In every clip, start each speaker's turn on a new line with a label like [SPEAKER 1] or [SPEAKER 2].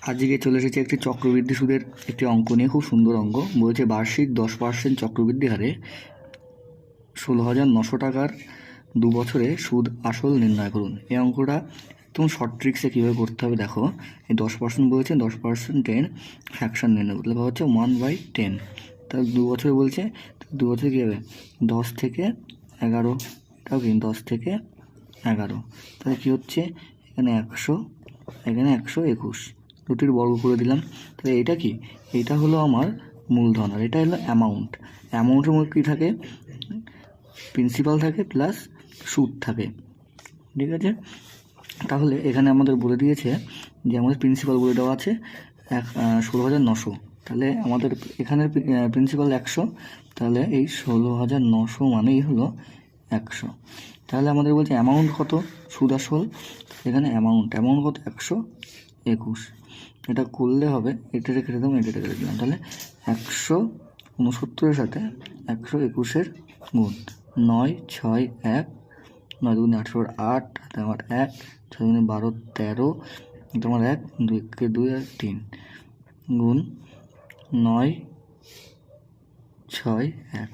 [SPEAKER 1] আজকে চলে এসেছে একটি চক্রবৃদ্ধি সুদের একটি অঙ্ক নিয়ে। খুব সুন্দর অঙ্ক। বলেছে বার্ষিক 10% চক্রবৃদ্ধি হারে 16,900 টাকার 2 বছরে সুদ আসল নির্ণয় করুন। এই অঙ্কটা একদম শর্ট ট্রিক্সে কীভাবে করতে হবে দেখো। এই 10% বলেছে, 10% ফ্র্যাকশন নির্ণয় করতে হবে, হচ্ছে 1/10। তাহলে 2 বছরে বলছে, 2 বছরে কী হবে, 10 থেকে 11, এটাও কি 10 থেকে 11। তাহলে কী হচ্ছে, এখানে 100, এখানে 121, দুটির বর্গ করে দিলাম। তাহলে এটা কি, এটা হলো আমার মূলধন, আর এটা হলো অ্যামাউন্ট। অ্যামাউন্টের মধ্যে কী থাকে, প্রিন্সিপাল থাকে প্লাস সুদ থাকে, ঠিক আছে। তাহলে এখানে আমাদের বলে দিয়েছে যে আমাদের প্রিন্সিপাল বলে দেওয়া আছে 16,900। তাহলে আমাদের এখানের প্রিন্সিপাল 100, তাহলে এই 16,900 মানেই হলো 100। তাহলে আমাদের বলছে অ্যামাউন্ট কত, সুদ আসল, এখানে অ্যামাউন্ট কত, 121। এটা করলে হবে, এটা রেখে দিলাম, এটা রেখে দিলাম। তাহলে 169-এর সাথে 121-এর গুণ, 9, 6, 1, 9 2 18, 8 হাতে আমার 1, 6 2 12, 13, তোমার 1, 2 কে 2 আর 3, গুণ 9, 6, 1।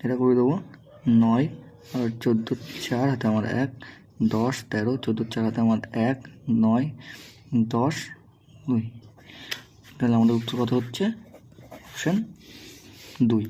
[SPEAKER 1] এটা করে দেবো 9 আর 14 4 হাতে আমার 1, 10 13, 14 4 হাতে আমার 1, 9 10 2। তাহলে আমাদের উত্তর কত হচ্ছে, অপশান 2।